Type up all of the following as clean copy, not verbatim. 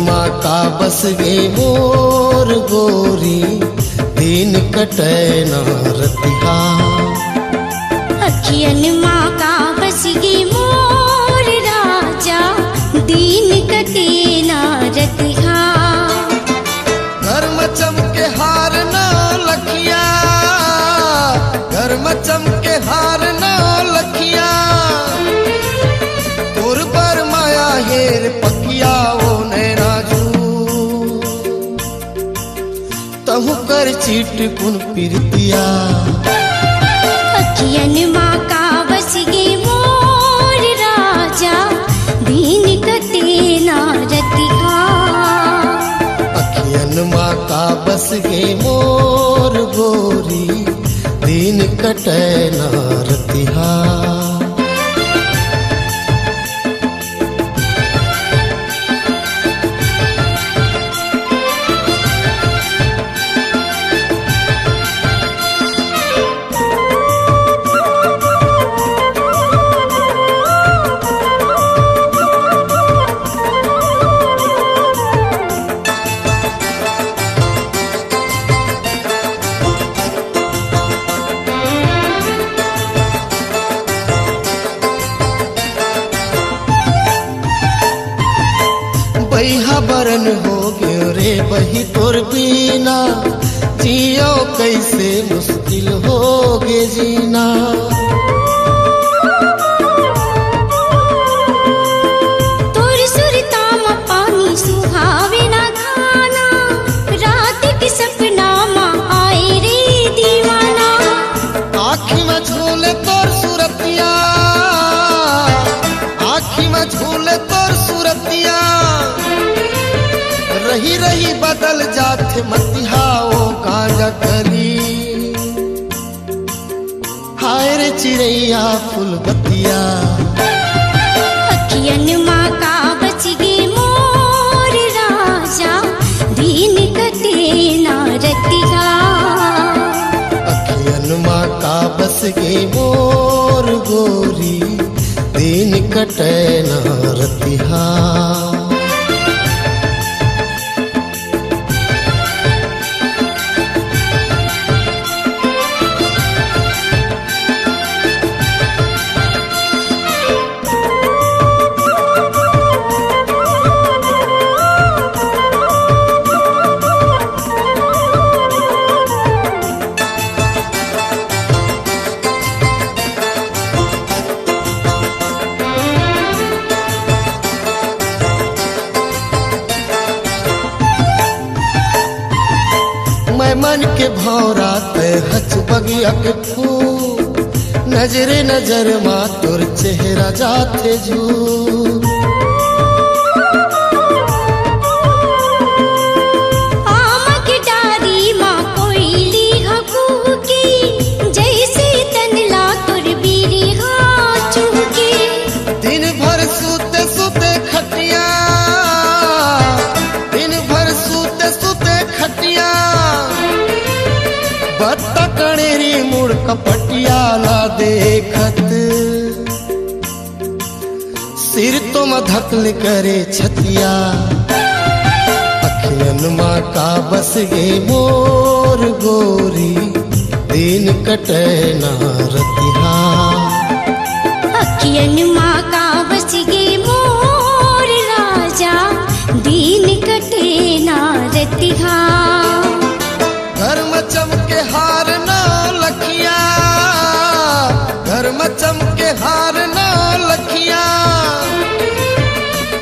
माँ का बस गे मोर गोरी, दिन कटे ना रतिहा। अखियन माँ का बस गे मोर राजा, दिन कटे ना रतिहा। घर में चमके हार ना लखिया, घर में चमके हार ना लखिया, तोर पर माया हेर पकिया वो नैनाजू। तहु कर चीट कुन पिरतिया। अखियन माँ का बस गे मोर राजा, दिन कटे ना रतिहा। अखियन माँ का बस गे मोर गोरी, दिन कटे ना रतिहा। बहिहा बरन हो गयो रे बही तोर बीना, जियो कैसे मुश्किल हो गे जीना। तोर सुरता में पानी सुहावे ना खाना, रात के सपना में आए रे दीवाना। आँखी में झूले तोर सूरतिया, आँखी में झूले तोर सूरतिया, रही रही बदल जाते मतिहा वो गांजा कली। हाय रे चिड़ैया फूल बतिया। अखियन माँ का बच गे मोर राजा, दिन कटे ना रतिहा। अखियन माँ का बस गे मोर गोरी, दिन कटे ना रतिहा। मैं मन के भौरा ते हच बगिया के फूल, नजरे नजर माँ तोर चेहरा जाते झू। आम की डारी माँ कोयली हकू की, जैसे तनला तोर बीरी हाँ चुहकी। दिन भर सूते सूते खटिया, दिन भर सूते सूते खटिया, बत्ता कणेरी मुड़ कपटिया ला देखत। सिर तो मधकल करे छतिया। अखियन माँ का बस गे मोर गोरी, दिन कटे ना रतिहा। अखियन माँ का बस गे मोर राजा, दिन कटे ना रतिहा। घर में चमके हार ना लखिया, घर में चमके हार ना लखिया,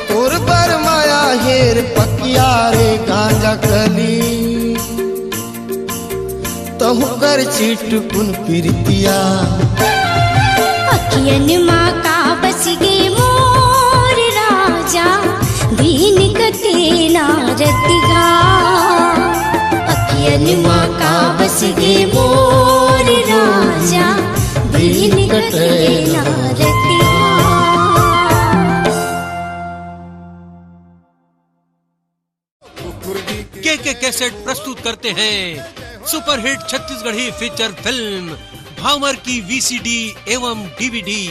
तोर पर माया हेर पकिया रे गांजा कली। तहु कर चीट कुन पिरतिया। अखियन माँ का बस गे मोर राजा, दिन कटे ना रतिहा। अखियन माँ का बस गे मोर राजा, दिन कटे ना रतिहा। के कैसेट प्रस्तुत करते हैं सुपरहिट छत्तीसगढ़ी फीचर फिल्म भावर की वीसीडी एवं डीवीडी।